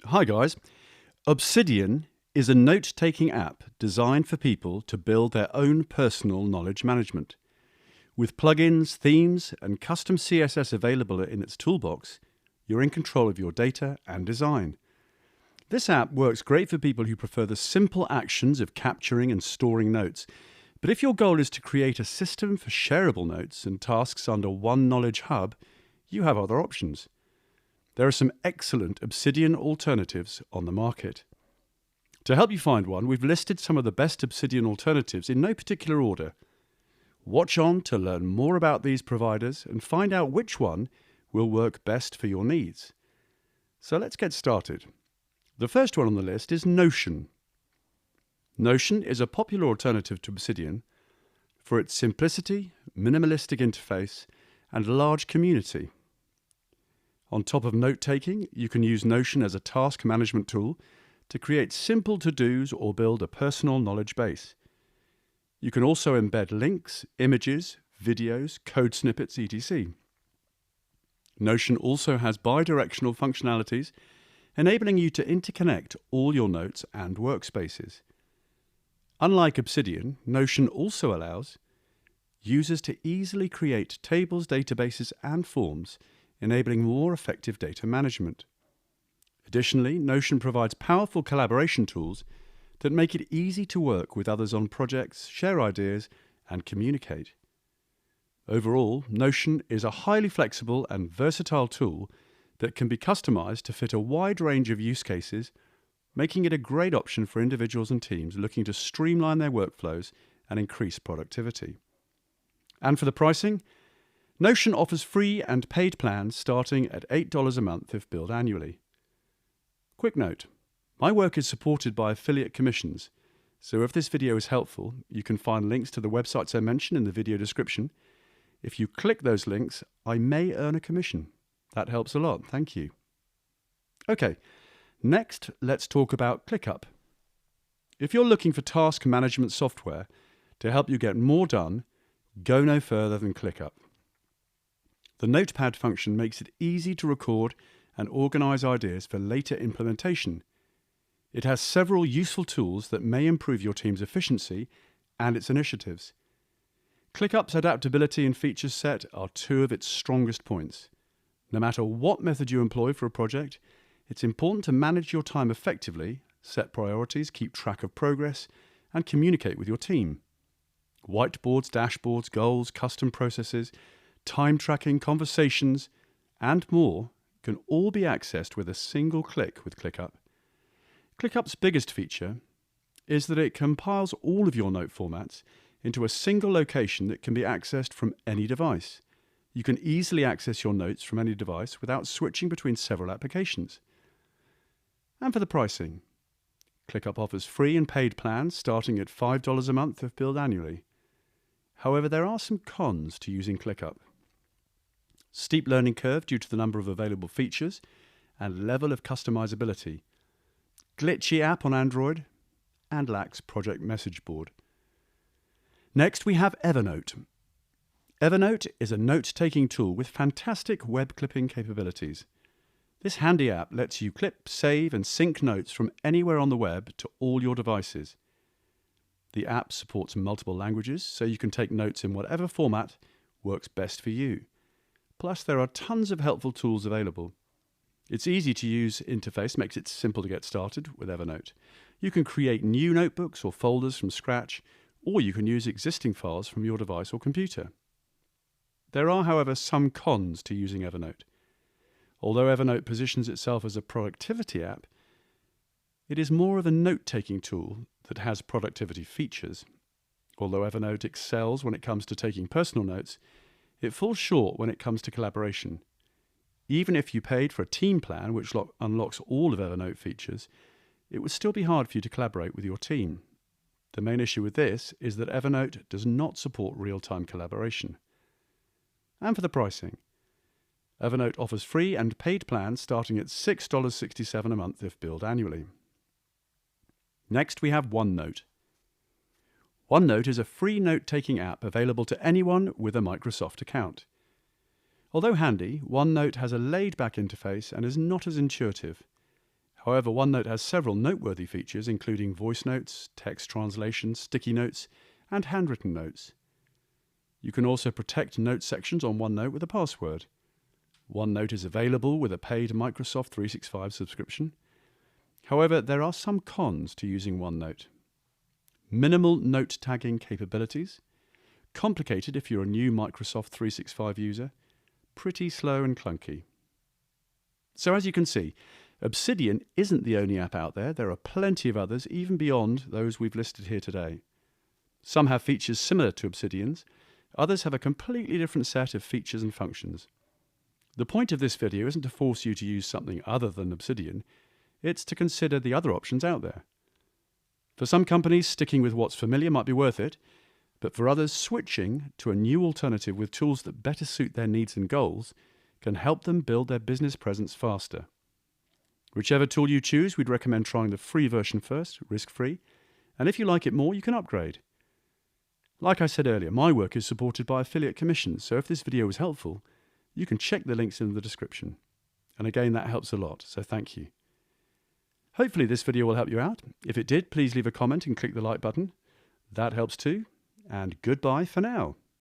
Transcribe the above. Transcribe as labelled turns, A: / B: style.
A: Hi guys. Obsidian is a note-taking app designed for people to build their own personal knowledge management. With plugins, themes, and custom CSS available in its toolbox, you're in control of your data and design. This app works great for people who prefer the simple actions of capturing and storing notes. But if your goal is to create a system for shareable notes and tasks under one knowledge hub, you have other options. There are some excellent Obsidian alternatives on the market. To help you find one, we've listed some of the best Obsidian alternatives in no particular order. Watch on to learn more about these providers and find out which one will work best for your needs. So let's get started. The first one on the list is Notion. Notion is a popular alternative to Obsidian for its simplicity, minimalistic interface, and large community. On top of note-taking, you can use Notion as a task management tool to create simple to-dos or build a personal knowledge base. You can also embed links, images, videos, code snippets, etc. Notion also has bi-directional functionalities, enabling you to interconnect all your notes and workspaces. Unlike Obsidian, Notion also allows users to easily create tables, databases, and forms, enabling more effective data management. Additionally, Notion provides powerful collaboration tools that make it easy to work with others on projects, share ideas, and communicate. Overall, Notion is a highly flexible and versatile tool that can be customized to fit a wide range of use cases, making it a great option for individuals and teams looking to streamline their workflows and increase productivity. And for the pricing, Notion offers free and paid plans starting at $8 a month if billed annually. Quick note, my work is supported by affiliate commissions, so if this video is helpful, you can find links to the websites I mentioned in the video description. If you click those links, I may earn a commission. That helps a lot, thank you. Okay, next let's talk about ClickUp. If you're looking for task management software to help you get more done, go no further than ClickUp. The Notepad function makes it easy to record and organize ideas for later implementation. It has several useful tools that may improve your team's efficiency and its initiatives. ClickUp's adaptability and feature set are two of its strongest points. No matter what method you employ for a project, it's important to manage your time effectively, set priorities, keep track of progress, and communicate with your team. Whiteboards, dashboards, goals, custom processes, time tracking, conversations, and more can all be accessed with a single click with ClickUp. ClickUp's biggest feature is that it compiles all of your note formats into a single location that can be accessed from any device. You can easily access your notes from any device without switching between several applications. And for the pricing, ClickUp offers free and paid plans starting at $5 a month if billed annually. However, there are some cons to using ClickUp. Steep learning curve due to the number of available features and level of customizability. Glitchy app on Android and lacks project message board. Next, we have Evernote. Evernote is a note-taking tool with fantastic web clipping capabilities. This handy app lets you clip, save, and sync notes from anywhere on the web to all your devices. The app supports multiple languages, so you can take notes in whatever format works best for you. Plus, there are tons of helpful tools available. Its easy-to-use interface makes it simple to get started with Evernote. You can create new notebooks or folders from scratch, or you can use existing files from your device or computer. There are, however, some cons to using Evernote. Although Evernote positions itself as a productivity app, it is more of a note-taking tool that has productivity features. Although Evernote excels when it comes to taking personal notes, it falls short when it comes to collaboration. Even if you paid for a team plan which unlocks all of Evernote features, it would still be hard for you to collaborate with your team. The main issue with this is that Evernote does not support real-time collaboration. And for the pricing, Evernote offers free and paid plans starting at $6.67 a month if billed annually. Next, we have OneNote. OneNote is a free note-taking app available to anyone with a Microsoft account. Although handy, OneNote has a laid-back interface and is not as intuitive. However, OneNote has several noteworthy features, including voice notes, text translation, sticky notes, and handwritten notes. You can also protect note sections on OneNote with a password. OneNote is available with a paid Microsoft 365 subscription. However, there are some cons to using OneNote. Minimal note tagging capabilities, complicated if you're a new Microsoft 365 user, pretty slow and clunky. So as you can see, Obsidian isn't the only app out there. There are plenty of others, even beyond those we've listed here today. Some have features similar to Obsidian's, others have a completely different set of features and functions. The point of this video isn't to force you to use something other than Obsidian, it's to consider the other options out there. For some companies, sticking with what's familiar might be worth it, but for others, switching to a new alternative with tools that better suit their needs and goals can help them build their business presence faster. Whichever tool you choose, we'd recommend trying the free version first, risk-free, and if you like it more, you can upgrade. Like I said earlier, my work is supported by affiliate commissions, so if this video was helpful, you can check the links in the description. And again, that helps a lot, so thank you. Hopefully this video will help you out. If it did, please leave a comment and click the like button. That helps too. And goodbye for now.